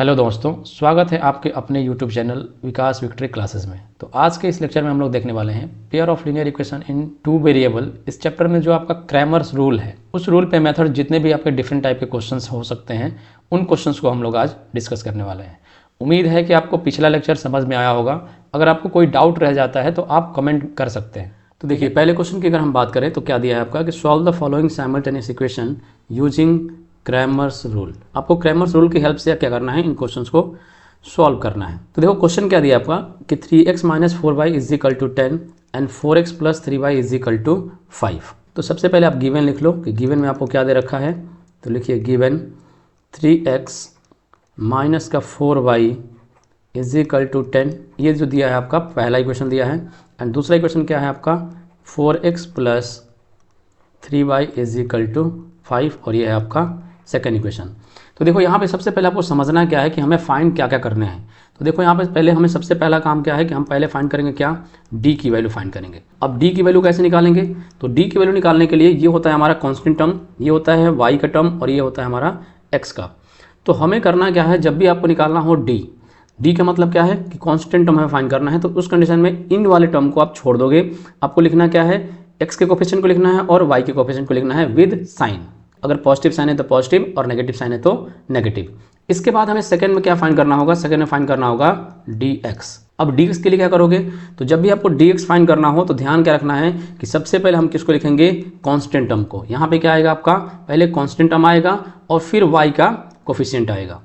Hello दोस्तों, स्वागत है आपके अपने YouTube चैनल विकास विक्ट्री क्लासेस में। तो आज के इस लेक्चर में हम लोग देखने वाले हैं pair of linear equation in two variable. इस चैप्टर में जो आपका क्रैमर्स रूल है, उस रूल पे मेथड जितने भी आपके डिफरेंट टाइप के क्वेश्चंस हो सकते हैं, उन क्वेश्चंस को हम लोग आज डिस्कस करने वाले हैं। उम्मीद है कि आपको पिछला लेक्चर समझ में आया होगा। अगर आपको कोई डाउट रह जाता है तो आप कमेंट कर सकते हैं। तो देखिए, पहले क्वेश्चन की अगर हम बात करें तो क्या दिया है आपका कि solve the following simultaneous equation using Cramer's rule. आपको क्रैमर्स रूल की हेल्प से क्या करना है, इन क्वेश्चंस को सॉल्व करना है। तो देखो क्वेश्चन क्या दिया आपका कि 3x minus 4y is equal to 10 and 4x plus 3y is equal to 5। तो सबसे पहले आप गिवन लिख लो कि गिवन में आपको क्या दे रखा है। तो लिखिए गिवन 3x माइनस का 4y इज इक्वल टू 10, ये जो दिया है आपका पहला इक्वेशन दिया है। एंड दूसरा इक्वेशन क्या है आपका 4x plus 3y is equal to 5, और ये है आपका सेकेंड इक्वेशन। तो देखो यहाँ पे सबसे पहले आपको समझना क्या है कि हमें फाइंड क्या क्या करने हैं। तो देखो यहाँ पे पहले हमें सबसे पहला काम क्या है कि हम पहले फाइंड करेंगे क्या, d की वैल्यू फाइंड करेंगे। अब d की वैल्यू कैसे निकालेंगे, तो d की वैल्यू निकालने के लिए ये होता है हमारा कांस्टेंट टर्म, ये होता है y का टर्म, और ये होता है हमारा x का। तो हमें करना क्या है, जब भी आपको निकालना हो d का मतलब क्या है कि कांस्टेंट टर्म हमें फाइंड करना है। तो उस कंडीशन में इन वाले टर्म को आप छोड़ दोगे। आपको लिखना क्या है, x के कोफिशिएंट को लिखना है और y के कोफिशिएंट को लिखना है विद साइन। अगर पॉजिटिव साइन है तो पॉजिटिव और नेगेटिव साइन है तो नेगेटिव। इसके बाद हमें सेकंड में क्या फाइंड करना होगा, सेकंड में फाइंड करना होगा dx। अब dx के लिए क्या करोगे, तो जब भी आपको dx फाइंड करना हो तो ध्यान क्या रखना है कि सबसे पहले हम किसको लिखेंगे, कांस्टेंट टर्म को। यहाँ पे क्या आएगा आपका, पहले कांस्टेंट टर्म आएगा और फिर y का कोफिशिएंट आएगा।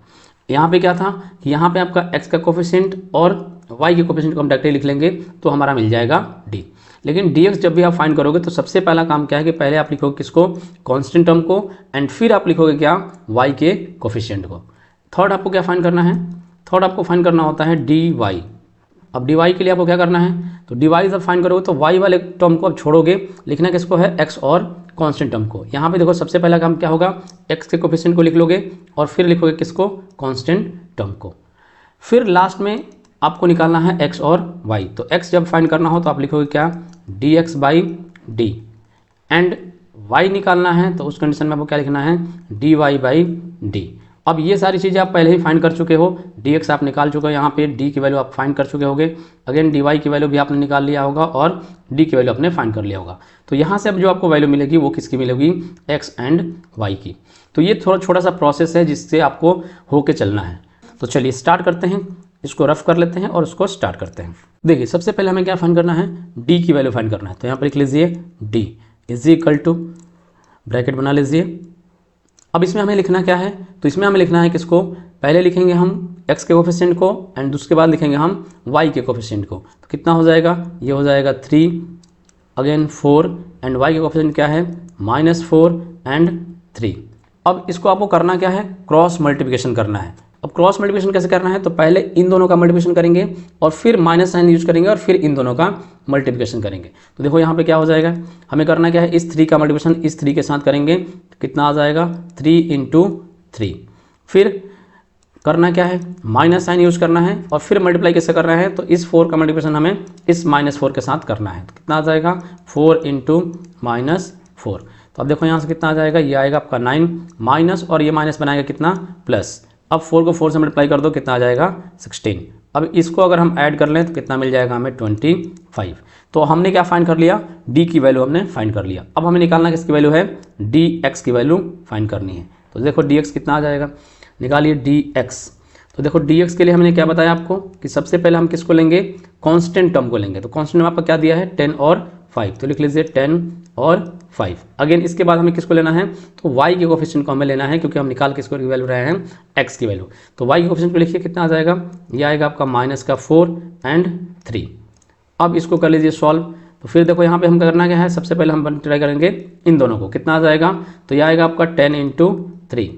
यहाँ पे क्या था कि यहाँ पे आपका x का कोफिशिएंट और y के कोफिशिएंट को हम डायरेक्टली लिख लेंगे तो हमारा मिल जाएगा d। लेकिन dx जब भी आप फाइंड करोगे तो सबसे पहला काम क्या है कि पहले आप लिखोगे किसको, कांस्टेंट टर्म को, एंड फिर आप लिखोगे क्या, y के कोफिशिएंट को। थर्ड आपको क्या फाइंड करना है, थर्ड आपको फाइंड करना होता है dy। अब dy के लिए आपको क्या करना है, तो dy जब फाइंड करोगे तो y वाले टर्म को आप छोड़ोगे, लिखना किसको है, x और कांस्टेंट टर्म को। यहाँ पे देखो सबसे पहला काम क्या होगा, x के कोफिशिएंट को लिख लोगे और फिर लिखोगे किसको, कांस्टेंट टर्म को। फिर लास्ट में आपको निकालना है x और y। तो x जब फाइंड करना हो तो आप लिखोगे क्या, dx by D, and y निकालना है तो उस कंडीशन में आपको क्या लिखना है, dy बाई डी। अब ये सारी चीज़ें आप पहले ही फाइंड कर चुके हो, dx आप निकाल चुके हो, यहाँ पे d की वैल्यू आप फाइंड कर चुके होगे, अगेन dy की वैल्यू भी आपने निकाल लिया होगा और d की वैल्यू आपने फाइंड कर लिया होगा। तो यहाँ से अब जो आपको वैल्यू मिलेगी वो किसकी मिलेगी, x एंड y की। तो ये थोड़ा छोटा सा प्रोसेस है जिससे आपको होके चलना है। तो चलिए स्टार्ट करते हैं, इसको रफ कर लेते हैं और उसको स्टार्ट करते हैं। देखिए सबसे पहले हमें क्या फाइंड करना है, d की वैल्यू फाइंड करना है। तो यहाँ पर लिख लीजिए d is equal to, bracket बना लीजिए। अब इसमें हमें लिखना क्या है, तो इसमें हमें लिखना है किसको, पहले लिखेंगे हम x के कोफिशिएंट को एंड उसके बाद लिखेंगे हम y के कोफिशिएंट को। तो कितना हो जाएगा, ये हो जाएगा 3, अगेन 4, एंड y के कोफिशिएंट क्या है, -4 एंड 3। अब इसको आपको करना क्या है, क्रॉस मल्टीप्लिकेशन करना है। अब क्रॉस मल्टीप्लिकेशन कैसे करना है, तो पहले इन दोनों का मल्टीप्लिकेशन करेंगे और फिर माइनस साइन यूज करेंगे और फिर इन दोनों का मल्टीप्लिकेशन करेंगे। तो देखो यहाँ पे क्या हो जाएगा, हमें करना क्या है, इस 3 का मल्टीप्लिकेशन इस 3 के साथ करेंगे तो कितना आ जाएगा, 3 इंटू 3। फिर करना क्या है, माइनस साइन यूज करना है और फिर मल्टीप्लाई कैसे करना है, तो इस 4 का मल्टीप्लिकेशन हमें इस -4 के साथ करना है। तो कितना आ जाएगा, 4 इंटू -4। तो अब देखो यहाँ से कितना आ जाएगा, ये आएगा आपका 9, माइनस और ये माइनस बनाएगा कितना, प्लस। अब 4 को 4 से मल्टीप्लाई कर दो, कितना आ जाएगा 16। अब इसको अगर हम ऐड कर लें तो कितना मिल जाएगा हमें, 25। तो हमने क्या फाइंड कर लिया, d की वैल्यू हमने फाइंड कर लिया। अब हमें निकालना किसकी वैल्यू है, dx की वैल्यू फाइंड करनी है। तो देखो dx कितना आ जाएगा, निकालिए dx। तो देखो dx के लिए हमने क्या बताया आपको कि सबसे पहले हम किसको लेंगे, कांस्टेंट टर्म को लेंगे। तो कांस्टेंट टर्म आपका क्या दिया है, 10 और 5। तो लिख लीजिए 10 और 5। अगेन इसके बाद हमें किसको लेना है, तो y के कोफिशिएंट को हमें लेना है, क्योंकि हम निकाल किसको की वैल्यू रहे हैं, x की वैल्यू। तो y के कोफिशिएंट को लिखिए, कितना आ जाएगा, ये आएगा आपका -4 एंड 3। अब इसको कर लीजिए सॉल्व। तो फिर देखो यहाँ पे हम करना क्या है, सबसे पहले हम ट्राई करेंगे इन दोनों को, कितना आ जाएगा, तो यह आएगा आपका 10 इंटू 3।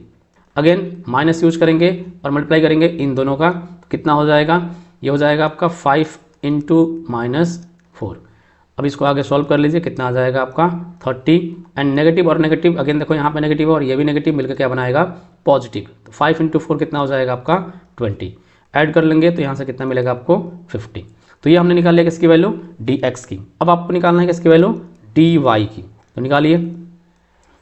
अगेन माइनस यूज करेंगे और मल्टीप्लाई करेंगे इन दोनों का, तो कितना हो जाएगा, ये हो जाएगा आपका 5 इंटू -4। अब इसको आगे सॉल्व कर लीजिए, कितना आ जाएगा आपका 30, एंड नेगेटिव और नेगेटिव, अगेन देखो यहाँ पे नेगेटिव और ये भी नेगेटिव मिलकर क्या बनाएगा, पॉजिटिव। तो 5 इंटू 4 कितना हो जाएगा आपका 20। ऐड कर लेंगे तो यहाँ से कितना मिलेगा आपको 50। तो ये हमने निकाल लिया किसकी वैल्यू, dx की। अब आपको निकालना है किसकी वैल्यू, dy की। तो निकालिए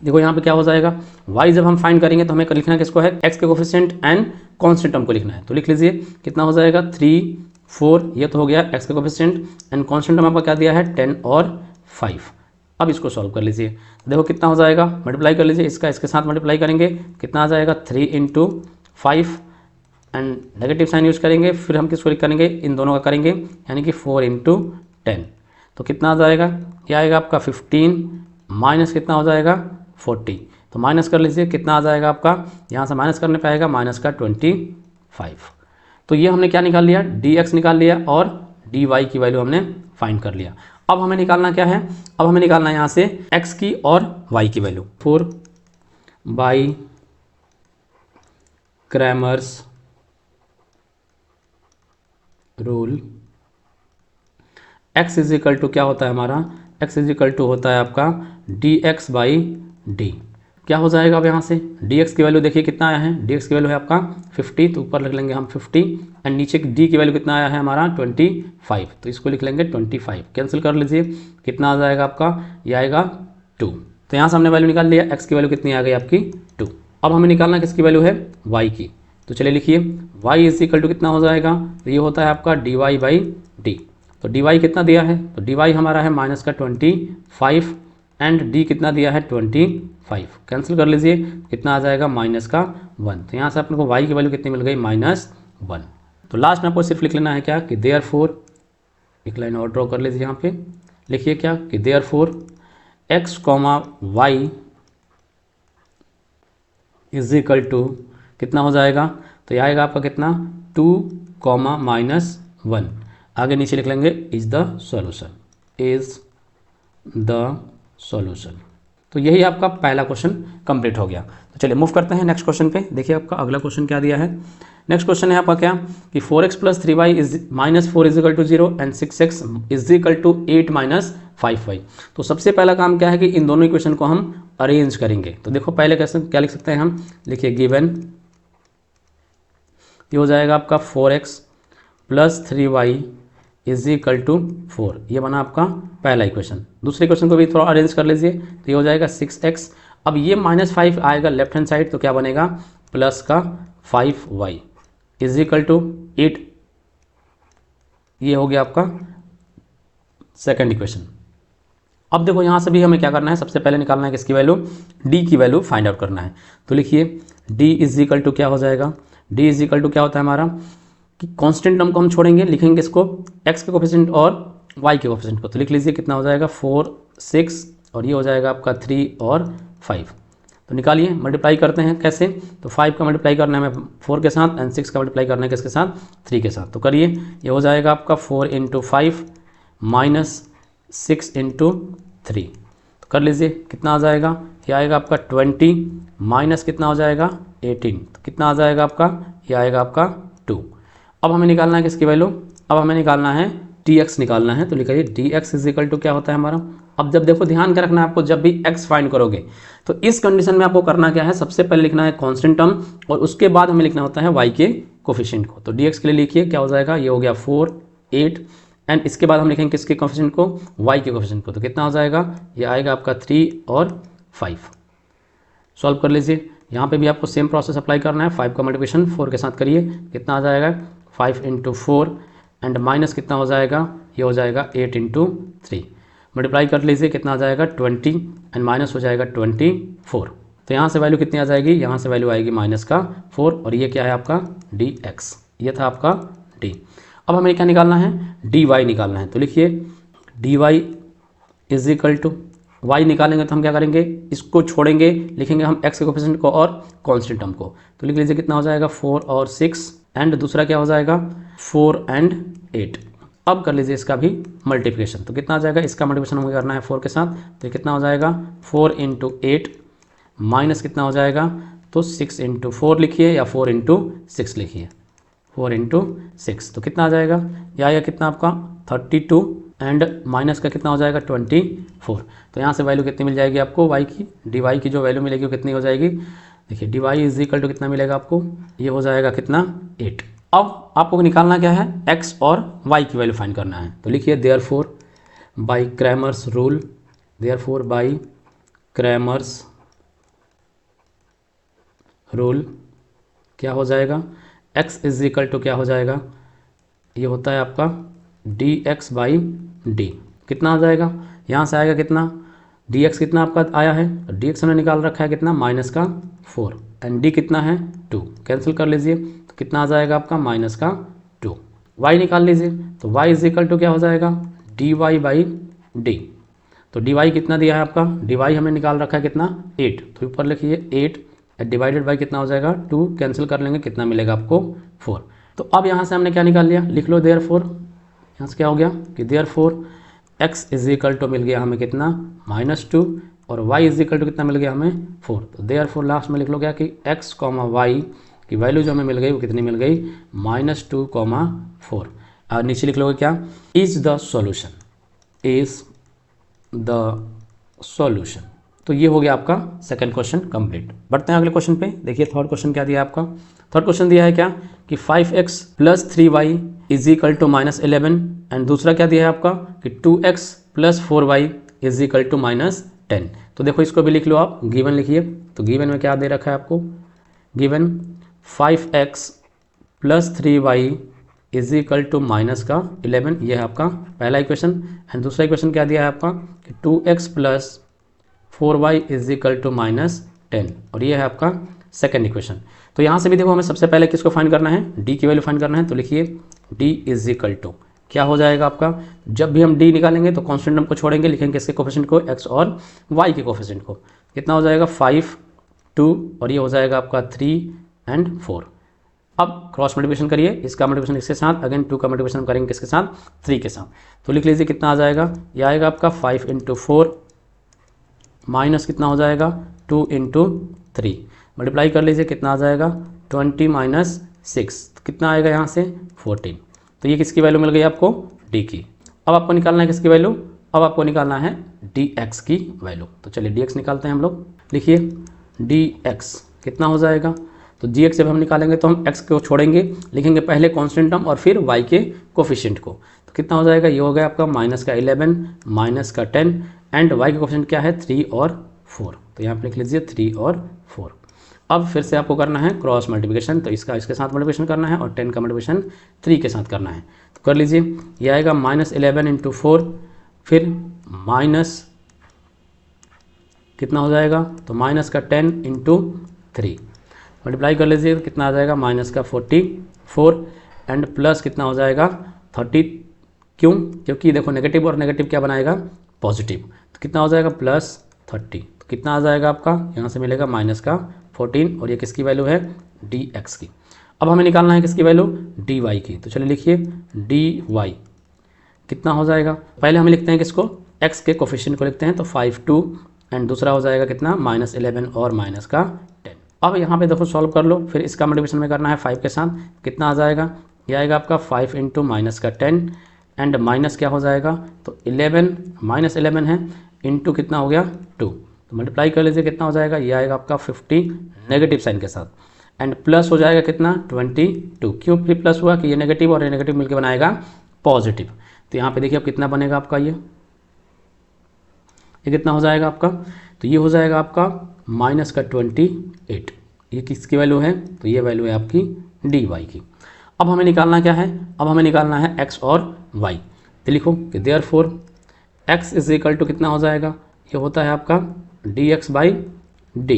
देखो यहाँ पे क्या हो जाएगा, y जब हम फाइंड करेंगे तो हमें लिखना किसको है, x के कोफिशिएंट एंड कांस्टेंट टर्म को लिखना है। तो लिख लीजिए कितना हो जाएगा 3 4, ये तो हो गया x के कोफिशिएंट एंड कांस्टेंट टर्म आपका क्या दिया है 10 और 5। अब इसको सॉल्व कर लीजिए, देखो कितना हो जाएगा, मल्टीप्लाई कर लीजिए, इसका इसके साथ मल्टीप्लाई करेंगे कितना आ जाएगा 3 × 5 एंड नेगेटिव साइन यूज करेंगे, फिर हम किसको करेंगे, इन दोनों का करेंगे, यानी कि 4 × 10। तो कितना आ जाएगा, ये आएगा आपका 15 माइनस कितना हो जाएगा 40। तो माइनस कर लीजिए कितना आ जाएगा आपका, यहाँ से माइनस करने पे आएगा माइनस का 25। तो ये हमने क्या निकाल लिया, dx निकाल लिया और dy की वैल्यू हमने फाइंड कर लिया। अब हमें निकालना क्या है, अब हमें निकालना है यहाँ से x की और y की value. 4 by Cramer's rule, x is equal to क्या होता है हमारा, x इज इक्वल टू होता है आपका dx बाई डी। क्या हो जाएगा अब यहाँ से, dx की वैल्यू देखिए कितना आया है, dx की वैल्यू है आपका 50, तो ऊपर लिख लेंगे हम 50 एंड नीचे d की वैल्यू कितना आया है हमारा 25, तो इसको लिख लेंगे 25। कैंसिल कर लीजिए कितना आ जाएगा आपका, ये आएगा 2। तो यहाँ से हमने वैल्यू निकाल लिया, x की वैल्यू कितनी आ गई आपकी 2। अब हमें निकालना किसकी वैल्यू है, y की। तो चलिए लिखिए y इज इक्वल टू कितना हो जाएगा, तो ये होता है आपका dy बाई डी। तो dy कितना दिया है, तो dy हमारा है माइनस का 25 एंड d कितना दिया है 25। कैंसिल कर लीजिए कितना आ जाएगा माइनस का 1। तो यहाँ से अपने को y की वैल्यू कितनी मिल गई -1। तो लास्ट में आपको सिर्फ लिख लेना है क्या कि देयरफॉर, एक लाइन और ड्रॉ कर लीजिए यहाँ पे, लिखिए क्या कि therefore x, y is equal to कितना हो जाएगा, तो ये आएगा आपका कितना 2, -1। आगे नीचे लिख लेंगे is the solution, is the solution. तो यही आपका पहला क्वेश्चन कंप्लीट हो गया। तो चलिए मूव करते हैं नेक्स्ट क्वेश्चन पे। देखिए आपका अगला क्वेश्चन क्या दिया है, नेक्स्ट क्वेश्चन है आपका क्या कि 4x + 3y is -4 is equal to 0 and 6x is equal to 8 - 5y। तो सबसे पहला काम क्या है कि इन दोनों इक्वेशन को हम अरेंज करेंगे। तो देखो पहले कैसे क्या लिख सकते हैं हम, लिखिए गिवन, ये हो जाएगा आपका 4x + 3y is equal to 4, ये बना आपका पहला इक्वेशन। दूसरे इक्वेशन को भी थोड़ा अरेंज कर लीजिए, तो ये हो जाएगा 6x, अब ये -5 आएगा लेफ्ट हैंड साइड, तो क्या बनेगा प्लस का 5y इज इक्वल टू 8, ये हो गया आपका सेकंड इक्वेशन। अब देखो यहाँ से भी हमें क्या करना है, सबसे पहले निकालना है किसकी वैल्यू, d की वैल्यू फाइंड आउट करना है। तो लिखिए d इज इक्वल टू क्या हो जाएगा, d इज इक्वल टू क्या होता है हमारा कि कांस्टेंट टर्म को हम छोड़ेंगे, लिखेंगे इसको x के कोफिशिएंट और y के कोफिशिएंट को। तो लिख लीजिए कितना हो जाएगा 4 6 और ये हो जाएगा आपका 3 और 5। तो निकालिए, मल्टीप्लाई करते हैं कैसे, तो 5 का मल्टीप्लाई करना है हमें 4 के साथ एंड 6 का मल्टीप्लाई करना है किसके साथ, 3 के साथ। तो करिए, ये हो जाएगा आपका 4 × 5 -6 × 3। तो कर लीजिए कितना आ जाएगा, ये आएगा आपका 20 माइनस कितना हो जाएगा 18, तो कितना आ जाएगा आपका, ये आएगा आपका 2। अब हमें निकालना है किसकी वैल्यू, अब हमें निकालना है dx निकालना है। तो लिखिए dx इज इक्वल टू क्या होता है हमारा, अब जब देखो ध्यान क्या रखना है आपको, जब भी x फाइंड करोगे तो इस कंडीशन में आपको करना क्या है, सबसे पहले लिखना है कांस्टेंट टर्म और उसके बाद हमें लिखना होता है y के कोफिशिएंट को। तो dx के लिए लिखिए क्या हो जाएगा, ये हो गया 4 8 एंड इसके बाद हम लिखेंगे किसके कोफिशिएंट को, y के कोफिशिएंट को। तो कितना हो जाएगा, ये आएगा आपका 3 और 5। सॉल्व कर लीजिए, यहाँ पे भी आपको सेम प्रोसेस अप्लाई करना है, 5 का मल्टीप्लिकेशन 4 के साथ करिए, कितना आ जाएगा 5 × 4 एंड माइनस कितना हो जाएगा, ये हो जाएगा 8 × 3। मल्टीप्लाई कर लीजिए कितना आ जाएगा 20 एंड माइनस हो जाएगा 24। तो यहाँ से वैल्यू कितनी आ जाएगी, यहाँ से वैल्यू आएगी -4 और ये क्या है आपका dx, ये था आपका d। अब हमें क्या निकालना है, dy निकालना है। तो लिखिए dy is equal to, y निकालेंगे तो हम क्या करेंगे, इसको छोड़ेंगे, लिखेंगे हम x के कोफिशिएंट को और कांस्टेंट टर्म को। तो लिख लीजिए कितना हो जाएगा 4 और 6 एंड दूसरा क्या हो जाएगा 4 एंड 8। अब कर लीजिए इसका भी मल्टीप्लिकेशन, तो कितना आ जाएगा, इसका मल्टीप्लिकेशन हमें करना है 4 के साथ, तो कितना हो जाएगा 4 × 8 माइनस कितना हो जाएगा, तो 6 × 4 लिखिए या 4 × 6 लिखिए, 4 × 6। तो कितना आ जाएगा, यह आएगा कितना आपका 32 एंड माइनस का कितना हो जाएगा 24। तो यहाँ से वैल्यू कितनी मिल जाएगी आपको y की, dy की जो वैल्यू मिलेगी वो कितनी हो जाएगी, देखिए dy इज इक्वल टू कितना मिलेगा आपको, ये हो जाएगा कितना 8। अब आपको निकालना क्या है, x और y की वैल्यू फाइंड करना है। तो लिखिए therefore by Cramer's rule, therefore by Cramer's rule क्या हो जाएगा, x इज इक्वल टू क्या हो जाएगा, ये होता है आपका dx बाई डी। कितना आ जाएगा, यहाँ से आएगा कितना, dx कितना आपका आया है, तो dx हमने निकाल रखा है कितना, माइनस का 4 एंड d कितना है 2, कैंसिल कर लीजिए तो कितना आ जाएगा आपका माइनस का 2। y निकाल लीजिए तो y इज इक्वल टू क्या हो जाएगा, dy बाई डी। तो dy कितना दिया है आपका, dy हमने निकाल रखा है कितना 8, तो ऊपर लिखिए 8 डिवाइडेड बाई कितना हो जाएगा 2, कैंसिल कर लेंगे कितना मिलेगा आपको 4। तो अब यहाँ से हमने क्या निकाल लिया, लिख लो देयरफॉर, यहाँ से क्या हो गया कि therefore x is equal to मिल गया हमें कितना -2 और y इज इक्वल टू कितना मिल गया हमें 4। तो देयरफॉर लास्ट में लिख लो क्या कि x, y की वैल्यू जो हमें मिल गई वो कितनी मिल गई, -2, 4। और नीचे लिख लोगे क्या, is the solution, is the solution. तो ये हो गया आपका सेकंड क्वेश्चन कंप्लीट। बढ़ते हैं अगले क्वेश्चन पे। देखिए थर्ड क्वेश्चन क्या दिया है आपका, थर्ड क्वेश्चन दिया है क्या कि 5x + 3y is equal to -11 and दूसरा क्या दिया है आपका कि 2x + 4y is equal to -10। तो देखो इसको भी लिख लो आप, गिवन लिखिए। तो गिवन में क्या दे रखा है आपको, given 5x + 3y is equal to -11, यह है आपका पहला इक्वेशन। एंड दूसरा इक्वेशन क्या दिया है आपका कि 2x + 4y is equal to -10 और ये है आपका सेकेंड इक्वेशन। तो यहाँ से भी देखो हमें सबसे पहले किसको फाइंड करना है, d की वैल्यू फाइंड करना है। तो लिखिए d इज इक्वल टू क्या हो जाएगा आपका, जब भी हम d निकालेंगे तो कॉन्स्टेंट नंबर को छोड़ेंगे, लिखेंगे इसके कोफिशिएंट को x और y के कोफिशिएंट को। कितना हो जाएगा 5, 2 और ये हो जाएगा आपका 3 एंड 4। अब क्रॉस मल्टीप्लिकेशन करिए, इसका मल्टीप्लिकेशन इसके साथ, अगेन 2 का मल्टीप्लिकेशन करेंगे किसके साथ, 3 के साथ। तो लिख लीजिए कितना आ जाएगा, ये आएगा आपका 5 × 4 माइनस कितना हो जाएगा 2 × 3, मल्टीप्लाई कर लीजिए कितना आ जाएगा 20 - 6, तो कितना आएगा यहाँ से 14। तो ये किसकी वैल्यू मिल गई आपको, d की। अब आपको निकालना है किसकी वैल्यू, अब आपको निकालना है dx की वैल्यू। तो चलिए dx निकालते हैं हम लोग। लिखिए dx कितना हो जाएगा, तो dx जब हम निकालेंगे तो हम x को छोड़ेंगे, लिखेंगे पहले कांस्टेंट टर्म और फिर y के कोफिशिएंट को। तो कितना हो जाएगा, ये हो गया आपका -11 -10 एंड y के कोफिशिएंट क्या है 3 और 4। तो यहाँ पे लिख लीजिए 3 और 4। अब फिर से आपको करना है क्रॉस मल्टीप्लिकेशन, तो इसका इसके साथ मल्टीप्लिकेशन करना है और 10 का मल्टीप्लिकेशन 3 के साथ करना है। तो कर लीजिए, ये आएगा -11 × 4, फिर माइनस कितना हो जाएगा, तो -10 × 3 मल्टीप्लाई कर लीजिए, तो कितना आ जाएगा -44 एंड प्लस कितना हो जाएगा 30। क्यों, क्योंकि देखो नेगेटिव और नेगेटिव क्या बनाएगा पॉजिटिव, तो कितना हो जाएगा +30। तो कितना आ जाएगा आपका, यहाँ से मिलेगा -14 और ये किसकी वैल्यू है dx की। अब हमें निकालना है किसकी वैल्यू, dy की। तो चलिए लिखिए dy कितना हो जाएगा, पहले हमें लिखते हैं किसको, x के कोफिशिएंट को लिखते हैं। तो 5, 2 एंड दूसरा हो जाएगा कितना -11 और -10। अब यहाँ पे देखो सॉल्व कर लो, फिर इसका मल्टीप्लिकेशन में करना है 5 के साथ। कितना आ जाएगा, ये आएगा आपका 5 × -10 एंड माइनस क्या हो जाएगा, तो 11 -11 है इंटू कितना हो गया 2। तो मल्टीप्लाई कर लीजिए कितना हो जाएगा, ये आएगा आपका 50 नेगेटिव साइन के साथ एंड प्लस हो जाएगा कितना 22। क्यों फिर प्लस हुआ कि ये नेगेटिव और ये नेगेटिव मिलकर बनाएगा पॉजिटिव। तो यहाँ पे देखिए अब कितना बनेगा आपका, ये कितना हो जाएगा आपका, तो ये हो जाएगा आपका -28। ये किसकी वैल्यू है, तो ये वैल्यू है आपकी dy की। अब हमें निकालना क्या है, अब हमें निकालना है x और y। तो लिखो कि therefore x is equal to कितना हो जाएगा, ये होता है आपका dx बाई डी।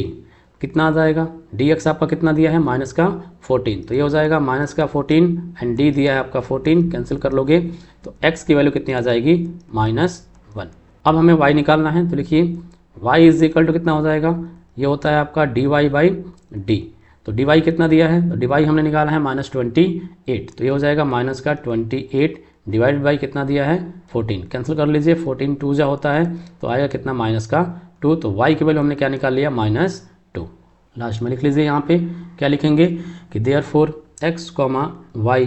कितना आ जाएगा, dx आपका कितना दिया है -14, तो ये हो जाएगा -14 एंड d दिया है आपका 14, कैंसिल कर लोगे तो x की वैल्यू कितनी आ जाएगी -1। अब हमें y निकालना है, तो लिखिए y इज इक्वल टू कितना हो जाएगा, ये होता है आपका dy बाई डी। तो dy कितना दिया है, तो dy हमने निकाला है -28, तो ये हो जाएगा -28 डिवाइड बाई कितना दिया है 14, कैंसिल कर लीजिए 14 2 जा होता है तो आएगा कितना -2। तो y की वैल्यू हमने क्या निकाल लिया -2। लास्ट में लिख लीजिए यहाँ पे क्या लिखेंगे कि देयरफॉर x, y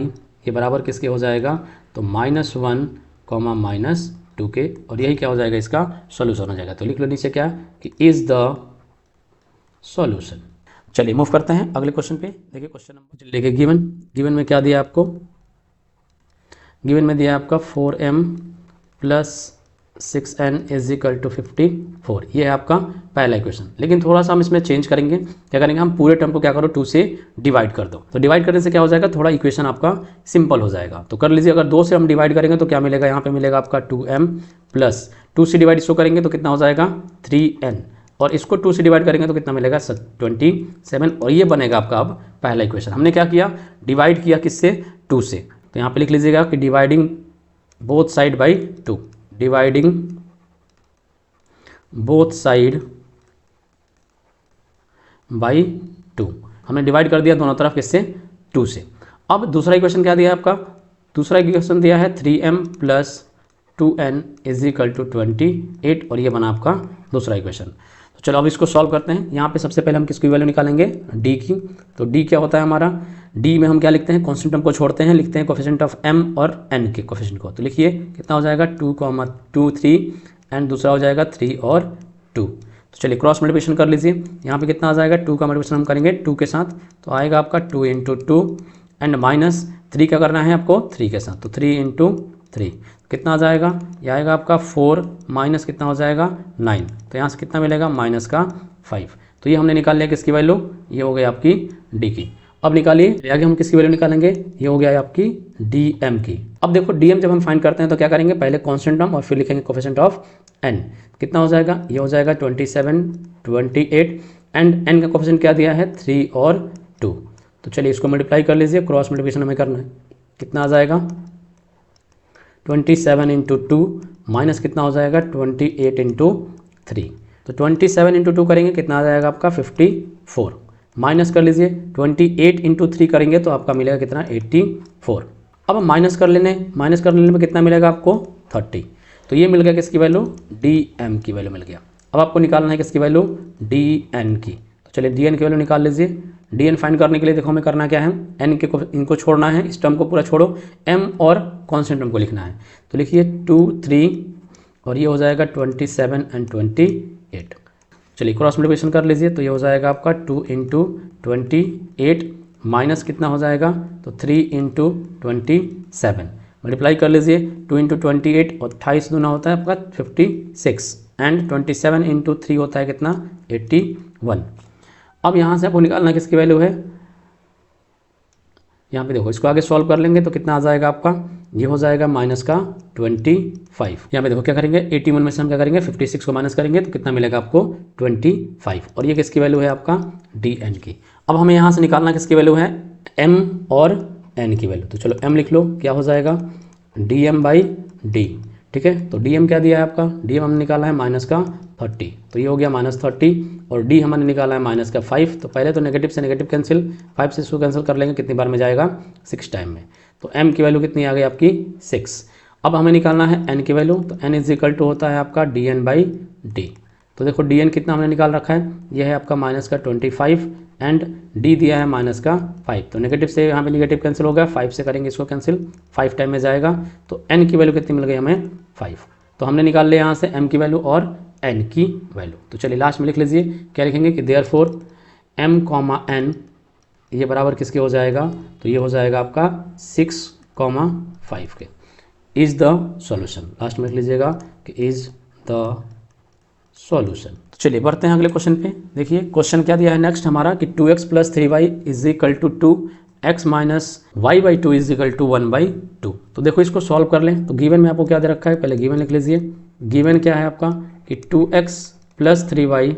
ये बराबर किसके हो जाएगा, तो -1, -2 के, और यही क्या हो जाएगा इसका सॉल्यूशन हो जाएगा। तो लिख लो नीचे क्या कि इज द सॉल्यूशन। चलिए मूव करते हैं अगले क्वेश्चन पे। देखिए क्वेश्चन नंबर देखिए गिवन में क्या दिया आपको, गिवन में दिया आपका 4m + 6n is equal to 54। ये है आपका पहला इक्वेशन। लेकिन थोड़ा सा हम इसमें चेंज करेंगे, क्या करेंगे, हम पूरे टर्म को क्या करो 2 से डिवाइड कर दो। तो डिवाइड करने से क्या हो जाएगा, थोड़ा इक्वेशन आपका सिंपल हो जाएगा। तो कर लीजिए, अगर 2 से हम डिवाइड करेंगे तो क्या मिलेगा, यहाँ पे मिलेगा आपका 2m प्लस 2 से डिवाइड इसको करेंगे तो कितना हो जाएगा 3n, और इसको 2 से डिवाइड करेंगे तो कितना मिलेगा 27, और ये बनेगा आपका अब पहला इक्वेशन। हमने क्या किया, डिवाइड किया किससे, 2 से। तो यहाँ पे लिख लीजिएगा कि dividing both side by 2, dividing both side by 2, हमने डिवाइड कर दिया दोनों तरफ किससे, 2 से। अब दूसरा इक्वेशन क्या दिया है आपका, दूसरा इक्वेशन दिया है 3m plus 2n is equal to 28, और ये बना आपका दूसरा इक्वेशन। तो चलो अब इसको सॉल्व करते हैं। यहाँ पे सबसे पहले हम किसकी वैल्यू निकालेंगे, d की। तो d क्या होता है हमारा, d में हम क्या लिखते हैं, कॉन्स्टेंट टर्म को छोड़ते हैं, लिखते हैं कोफिशिएंट ऑफ m और n के कोफिशिएंट को। तो लिखिए कितना हो जाएगा 2, 3 एंड दूसरा हो जाएगा 3 और 2। तो चलिए क्रॉस मल्टीप्लिकेशन कर लीजिए। यहाँ पे कितना आ जाएगा, 2 का मल्टीप्लिकेशन हम करेंगे 2 के साथ, तो आएगा आपका 2 इंटू 2 एंड माइनस 3 क्या करना है आपको 3 के साथ, तो 3 इंटू 3 कितना आ जाएगा, यह आएगा आपका 4 माइनस कितना हो जाएगा 9, तो यहाँ से कितना मिलेगा माइनस का 5। तो ये हमने निकाल लिया किसकी वैल्यू, ये हो गई आपकी डी की। अब निकालिए आगे हम किसकी वैल्यू निकालेंगे, ये हो गया आपकी डीएम की। अब देखो डीएम जब हम फाइंड करते हैं तो क्या करेंगे, पहले कांस्टेंट टर्म और फिर लिखेंगे कोफिशिएंट ऑफ एन। कितना हो जाएगा, ये हो जाएगा 27, 28 एंड एन का कोफिशिएंट क्या दिया है 3 और 2। तो चलिए इसको मल्टीप्लाई कर लीजिए, क्रॉस मल्टीप्लिकेशन हमें करना है। कितना आ जाएगा 27 इंटू 2 माइनस कितना हो जाएगा 28 इंटू 3। तो 27 इंटू 2 करेंगे कितना आ जाएगा आपका 54, माइनस कर लीजिए 28 इंटू 3 करेंगे तो आपका मिलेगा कितना 84। अब हम माइनस कर लेने में कितना मिलेगा आपको 30। तो ये मिल गया किसकी वैल्यू, डी एम की वैल्यू मिल गया। अब आपको निकालना है किसकी वैल्यू, डी एन की। तो चलिए डी एन की वैल्यू निकाल लीजिए। डी एन फाइंड करने के लिए देखो हमें करना क्या है, एन के इनको छोड़ना है, इस टर्म को पूरा छोड़ो, एम और कॉन्स्टेंट टर्म को लिखना है। तो लिखिए 2, 3 और ये हो जाएगा 27 एंड 28। चलिए क्रॉस मल्टीप्लिकेशन कर लीजिए, तो ये हो जाएगा आपका 2 इंटू 28 माइनस कितना हो जाएगा, तो 3 इंटू 27 मल्टीप्लाई कर लीजिए। 2 इंटू 28 और 28 दूना होता है आपका 56 एंड 27 इंटू 3 होता है कितना 81। अब यहाँ से आपको निकालना किसकी वैल्यू है, यहाँ पे देखो इसको आगे सॉल्व कर लेंगे तो कितना आ जाएगा आपका, ये हो जाएगा माइनस का 25। यहाँ पे देखो क्या करेंगे 81 में से हम क्या करेंगे 56 को माइनस करेंगे तो कितना मिलेगा आपको 25, और ये किसकी वैल्यू है आपका डी एन की। अब हमें यहाँ से निकालना किसकी वैल्यू है, एम और एन की वैल्यू। तो चलो एम लिख लो, क्या हो जाएगा डी एम बाई डी। ठीक है, तो डी एम क्या दिया है आपका, डी एम हमने निकाला है माइनस का 30, तो ये हो गया माइनस 30, और डी हमने निकाला है माइनस का 5। तो पहले तो नेगेटिव से नेगेटिव कैंसिल, 5 से इसको कैंसिल कर लेंगे, कितनी बार में जाएगा 6 टाइम में। तो m की वैल्यू कितनी आ गई आपकी 6। अब हमें निकालना है n की वैल्यू, तो n इज इक्वल टू होता है आपका डी एन बाई डी। तो देखो डी एन कितना हमने निकाल रखा है, यह है आपका माइनस का 25 एंड डी दिया है माइनस का 5। तो नेगेटिव से यहाँ पे नेगेटिव कैंसिल हो गया, 5 से करेंगे इसको कैंसिल, 5 टाइम में जाएगा। तो n की वैल्यू कितनी मिल गई हमें 5। तो हमने निकाल लिया यहाँ से m की वैल्यू और n की वैल्यू। तो चलिए लास्ट में लिख लीजिए, क्या लिखेंगे कि देयरफॉर m, n ये बराबर किसके हो जाएगा, तो ये हो जाएगा आपका 6,5 के। इज़ द सॉल्यूशन, लास्ट में लिख लीजिएगा कि इज़ द सॉल्यूशन। तो चलिए बढ़ते हैं अगले क्वेश्चन पे। देखिए क्वेश्चन क्या दिया है नेक्स्ट हमारा कि 2x plus 3y is equal to 2x minus y by 2 is equal to 1/2। तो देखो इसको सॉल्व कर लें। तो गिवन में आपको क्या दे रखा है, पहले गिवन लिख लीजिए। गिवन क्या है आपका कि 2x plus 3y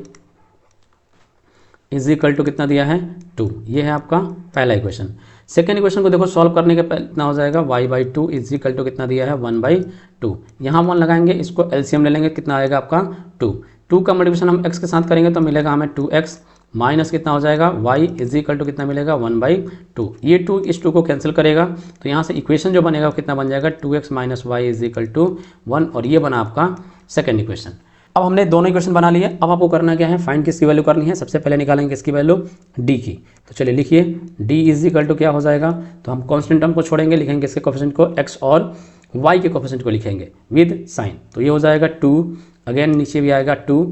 is equal to कितना दिया है 2। ये है आपका पहला इक्वेशन। सेकेंड इक्वेशन को देखो सॉल्व करने के पहले कितना हो जाएगा y by 2 is equal to कितना दिया है 1/2। यहाँ 1 लगाएंगे, इसको एलसीएम ले लेंगे, कितना आएगा आपका 2 का मल्टीप्लिकेशन हम x के साथ करेंगे तो मिलेगा हमें 2x माइनस कितना हो जाएगा y इज इक्वल टू कितना मिलेगा 1/2। ये 2 इस 2 को कैंसिल करेगा, तो यहाँ से इक्वेशन जो बनेगा वो कितना बन जाएगा 2x minus y is equal to 1, और ये बना आपका सेकेंड इक्वेशन। अब हमने दोनों इक्वेशन बना लिए। अब आपको करना क्या है, फाइंड किसकी वैल्यू करनी है। सबसे पहले निकालेंगे किसकी वैल्यू, डी की। तो चलिए लिखिए डी इज इक्वल टू क्या हो जाएगा, तो हम कांस्टेंट टर्म को छोड़ेंगे, लिखेंगे इसके कोफिशिएंट को x और y के कोफिशिएंट को लिखेंगे विद साइन। तो ये हो जाएगा 2, अगेन नीचे भी आएगा 2,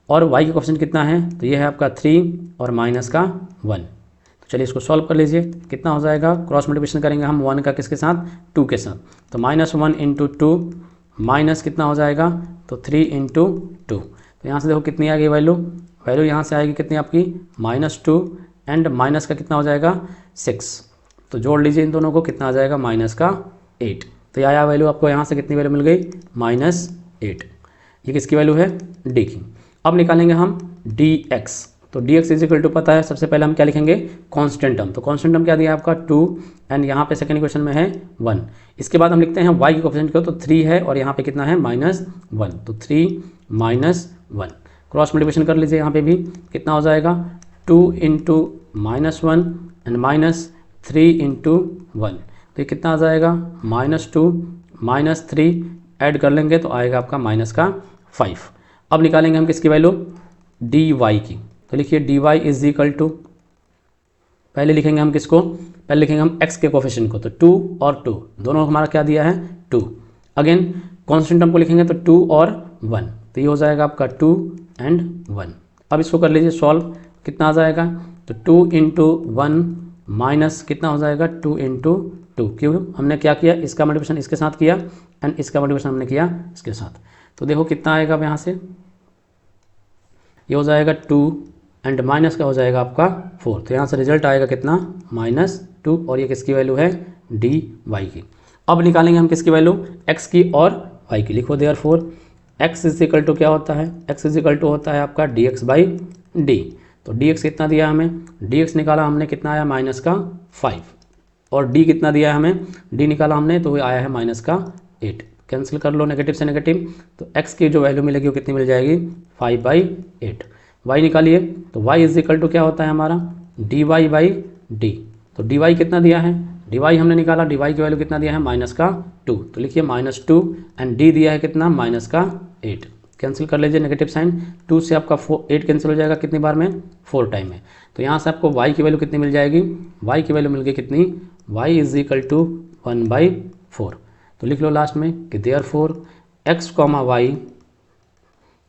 और y के कोफिशिएंट कितना है, तो ये है आपका 3 और माइनस का 1। तो चलिए इसको सॉल्व कर लीजिए, कितना हो जाएगा, क्रॉस मल्टीप्लिकेशन करेंगे हम 1 का किसके साथ 2 के साथ। तो -1 इंटू 2 माइनस कितना हो जाएगा, तो 3 इंटू 2। तो यहाँ से देखो कितनी आ गई वैल्यू यहाँ से आएगी कितनी आपकी -2 एंड माइनस का कितना हो जाएगा 6। तो जोड़ लीजिए इन दोनों को, कितना आ जाएगा -8। तो यह आया वैल्यू आपको, यहाँ से कितनी वैल्यू मिल गई -8। ये किसकी वैल्यू है, डी की। अब निकालेंगे हम dx। तो dx इज इक्वल टू पता है, सबसे पहले हम क्या लिखेंगे कांस्टेंट टर्म। तो कांस्टेंट टर्म क्या दिया है आपका 2 एंड यहाँ पे सेकंड इक्वेशन में है 1। इसके बाद हम लिखते हैं y की कोफिशिएंट को, तो 3 है और यहाँ पे कितना है -1, तो 3 -1 क्रॉस मल्टीप्लिकेशन कर लीजिए। यहाँ पे भी कितना हो जाएगा 2 इंटू -1 एंड -3 इंटू 1। तो ये कितना आ जाएगा -2 -3 ऐड कर लेंगे तो आएगा आपका -5। अब निकालेंगे हम किसकी वैल्यू dy की। तो लिखिए dy इज इक्वल टू, पहले लिखेंगे हम किसको, पहले लिखेंगे हम x के कोफिशिएंट को। तो 2 और 2 दोनों हमारा क्या दिया है 2। अगेन कांस्टेंट टर्म को लिखेंगे तो 2 और 1, तो ये हो जाएगा आपका 2 एंड 1। अब इसको कर लीजिए सॉल्व, कितना आ जाएगा, तो 2 इंटू 1 माइनस कितना हो जाएगा 2 इंटू 2। क्यों, हमने क्या किया, इसका मल्टीप्लिकेशन इसके साथ किया एंड इसका मल्टीप्लिकेशन हमने किया इसके साथ। तो देखो कितना आएगा अब यहाँ से, ये हो जाएगा 2 एंड माइनस का हो जाएगा आपका 4। तो यहाँ से रिजल्ट आएगा कितना -2 और ये किसकी वैल्यू है dy की। अब निकालेंगे हम किसकी वैल्यू x की और y की। लिखो therefore x is equal to क्या होता है, x इज इक्वल टू होता है आपका dx/d। तो dx कितना दिया हमें, dx निकाला हमने कितना आया -5 और d कितना दिया है हमें, d निकाला हमने तो आया है -8। कैंसिल कर लो नेगेटिव से नेगेटिव, तो x की जो वैल्यू मिलेगी वो कितनी मिल जाएगी 5/8। y निकालिए, तो y इज इक्वल टू क्या होता है हमारा dy/d। तो dy कितना दिया है, dy हमने निकाला, dy की वैल्यू कितना दिया है -2। तो लिखिए -2 एंड d दिया है कितना -8। कैंसिल कर लीजिए नेगेटिव साइन, 2 से आपका 8 कैंसिल हो जाएगा कितनी बार में 4 टाइम में। तो यहाँ से आपको y की वैल्यू कितनी मिल जाएगी, y की वैल्यू मिल गई कितनी, y इज इक्वल टू 1/4। तो लिख लो लास्ट में कि देयरफॉर x, y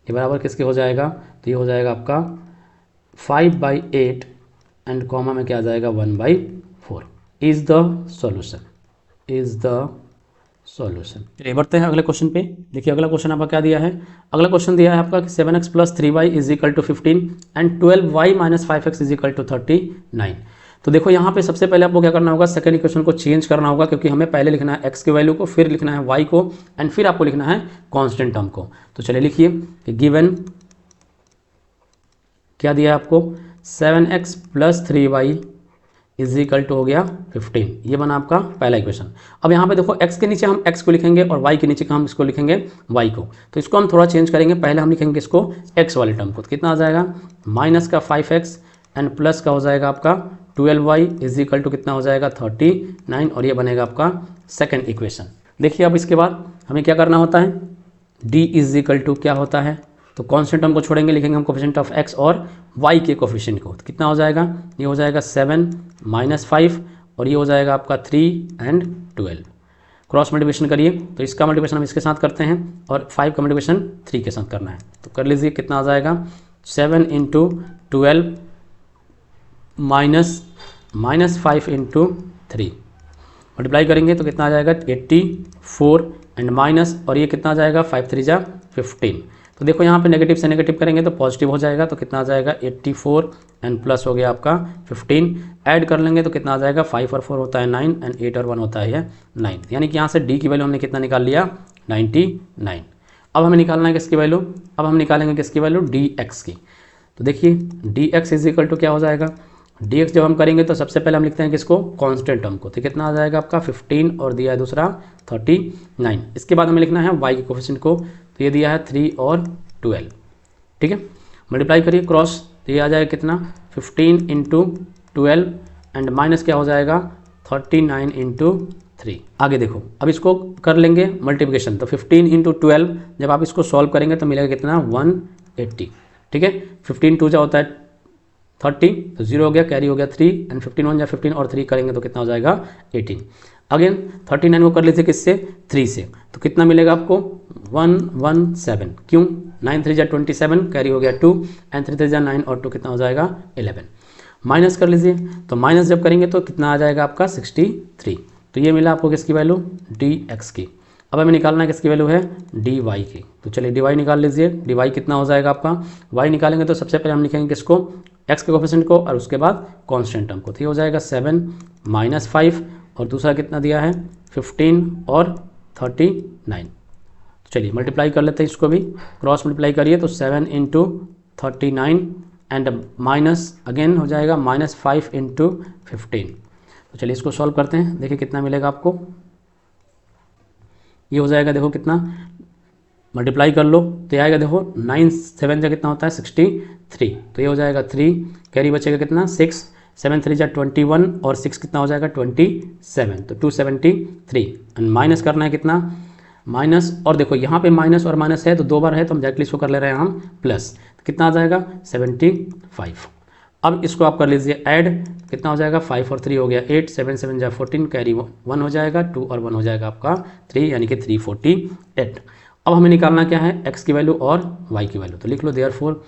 ये बराबर किसके हो जाएगा, तो ये हो जाएगा आपका 5/8 एंड कॉमा में क्या आ जाएगा 1/4 is the solution, is the solution. चलिए बढ़ते हैं अगले क्वेश्चन पे। देखिए अगला क्वेश्चन आपका क्या दिया है, अगला क्वेश्चन दिया है आपका कि 7x + 3y is equal to 15 and 12y - 5x is equal to 39। तो देखो यहाँ पे सबसे पहले आपको क्या करना होगा, सेकंड इक्वेशन को चेंज करना होगा, क्योंकि हमें पहले लिखना है x की वैल्यू को, फिर लिखना है y को एंड फिर आपको लिखना है कांस्टेंट टर्म को। तो चलिए लिखिए कि गिवन क्या दिया है आपको 7x + 3y is equal to हो गया 15। ये बना आपका पहला इक्वेशन। अब यहाँ पे देखो x के नीचे हम x को लिखेंगे और y के नीचे हम इसको लिखेंगे y को। तो इसको हम थोड़ा चेंज करेंगे, पहले हम लिखेंगे इसको x वाले टर्म को। तो कितना आ जाएगा -5x एंड प्लस का हो जाएगा आपका 12y इज इक्वल टू कितना हो जाएगा 39 और ये बनेगा आपका सेकेंड इक्वेशन। देखिए अब इसके बाद हमें क्या करना होता है, d इज इक्वल टू क्या होता है, तो कांस्टेंट टर्म को छोड़ेंगे, लिखेंगे हम कोफिशिएंट ऑफ x और y के कोफिशिएंट को। तो कितना हो जाएगा, ये हो जाएगा 7 - 5 और ये हो जाएगा आपका 3 एंड 12। क्रॉस मल्टीप्लिकेशन करिए, तो इसका मल्टीप्लिकेशन हम इसके साथ करते हैं और 5 का मल्टीप्लिकेशन 3 के साथ करना है। तो कर लीजिए, कितना आ जाएगा 7 × 12 - 5 × 3 मल्टीप्लाई करेंगे तो कितना आ जाएगा 84 एंड माइनस और ये कितना आ जाएगा 5 × 3 = 15। तो देखो यहाँ पे नेगेटिव से नेगेटिव करेंगे तो पॉजिटिव हो जाएगा, तो कितना आ जाएगा 84 एंड प्लस हो गया आपका 15। ऐड कर लेंगे तो कितना आ जाएगा 5 और 4 होता है 9 एंड 8 और 1 होता है 9। यानी कि यहाँ से d की वैल्यू हमने कितना निकाल लिया 99। अब हमें निकालना है किसकी वैल्यू, अब हम निकालेंगे किसकी वैल्यू dx की। तो देखिए dx इज इक्वल टू क्या हो जाएगा, dx जब हम करेंगे तो सबसे पहले हम लिखते हैं किसको कांस्टेंट टर्म को। तो कितना आ जाएगा आपका 15 और दिया है दूसरा 39। इसके बाद हमें लिखना है y के कोफिशिएंट को, तो ये दिया है 3 और 12। ठीक है, मल्टीप्लाई करिए क्रॉस, तो ये आ जाएगा कितना 15 × 12 एंड माइनस क्या हो जाएगा 39 × 3। आगे देखो अब इसको कर लेंगे मल्टीप्लिकेशन, तो 15 × 12 जब आप इसको सॉल्व करेंगे तो मिलेगा कितना 180। ठीक है, 15 2 होता है 30, तो 0 हो गया, कैरी हो गया 3 एंड 15 1 = 15 और 3 करेंगे तो कितना हो जाएगा 18। अगेन 39 को कर लीजिए किससे 3 से, तो कितना मिलेगा आपको 117। क्यों 9 3 = 27, कैरी हो गया 2 एंड 3 3 = 9 और 2 कितना हो जाएगा 11। माइनस कर लीजिए, तो माइनस जब करेंगे तो कितना आ जाएगा आपका 63। तो ये मिला आपको किसकी वैल्यू dx की। अब हमें निकालना है किसकी वैल्यू है, डी वाई की। तो चलिए डी वाई निकाल लीजिए। डी वाई कितना हो जाएगा आपका, वाई निकालेंगे तो सबसे पहले हम लिखेंगे किसको, एक्स के कोफिशिएंट को, और उसके बाद कॉन्स्टेंट टर्म को। तो ये हो जाएगा 7 - 5 और दूसरा कितना दिया है 15 और 39। तो चलिए मल्टीप्लाई कर लेते हैं इसको भी, क्रॉस मल्टीप्लाई करिए तो 7 × 39 एंड माइनस अगेन हो जाएगा -5 × 15। तो चलिए इसको सॉल्व करते हैं, देखिए कितना मिलेगा आपको। ये हो जाएगा देखो कितना, मल्टीप्लाई कर लो तो ये आएगा देखो 9 7 जा कितना होता है 63। तो ये हो जाएगा 3, कैरी बचेगा कितना 6, 7 3 जा 21 और 6 कितना हो जाएगा 27। तो 273 एंड माइनस करना है कितना माइनस, और देखो यहाँ पे माइनस और माइनस है तो 2 बार है तो हम डायरेक्टली इसको कर ले रहे हैं हम प्लस। तो कितना आ जाएगा 75। अब इसको आप कर लीजिए ऐड, कितना हो जाएगा 5 और 3 हो गया 8, 7 7 जा 14, कैरी 1 हो जाएगा 2 और 1 हो जाएगा आपका 3 यानी कि 348। अब हमें निकालना क्या है x की वैल्यू और y की वैल्यू। तो लिख लो therefore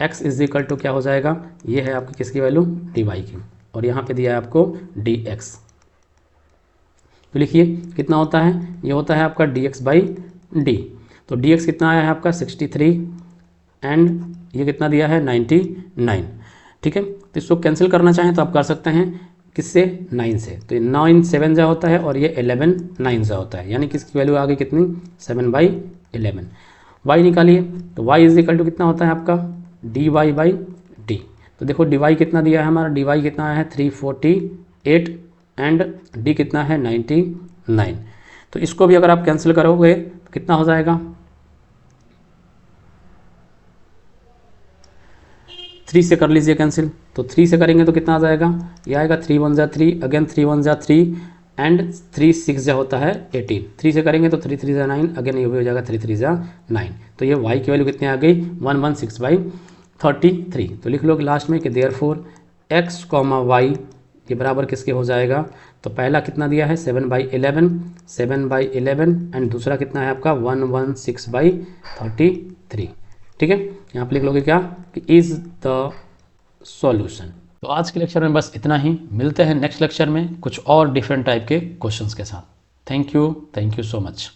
x is equal to क्या हो जाएगा, ये है आपकी किसकी वैल्यू dy की, और यहाँ पे दिया है आपको dx। तो लिखिए कितना होता है, ये होता है आपका dx/d। तो dx कितना आया है आपका 63 एंड ये कितना दिया है 99। ठीक है, तो इसको कैंसिल करना चाहें तो आप कर सकते हैं किससे 9 से। तो 9 7 जा होता है और ये 11 9 जा होता है, यानी कि इसकी वैल्यू आ गई कितनी 7/11। y निकालिए तो y इज इक्वल टू कितना होता है आपका dy/d। तो देखो dy कितना दिया है हमारा, dy कितना है 348 एंड d कितना है 99। तो इसको भी अगर आप कैंसिल करोगे तो कितना हो जाएगा 3 से कर लीजिए कैंसिल। तो 3 से करेंगे तो कितना आ जाएगा, ये आएगा 3 1 जा 3, अगेन 3 1 जा 3 एंड 3 6 जा होता है 18। 3 से करेंगे तो 3 3 जा 9, अगेन ये भी हो जाएगा 3 3 जा 9। तो ये y की वैल्यू कितनी आ गई 116/33। तो लिख लो कि लास्ट में कि देयरफॉर x, y ये बराबर किसके हो जाएगा। तो पहला कितना दिया है 7/11 एंड दूसरा कितना है आपका 116/33। ठीक है, यहाँ पे लिख लोगे क्या कि इज द सॉल्यूशन। तो आज के लेक्चर में बस इतना ही, मिलते हैं नेक्स्ट लेक्चर में कुछ और डिफरेंट टाइप के क्वेश्चंस के साथ। Thank you so much.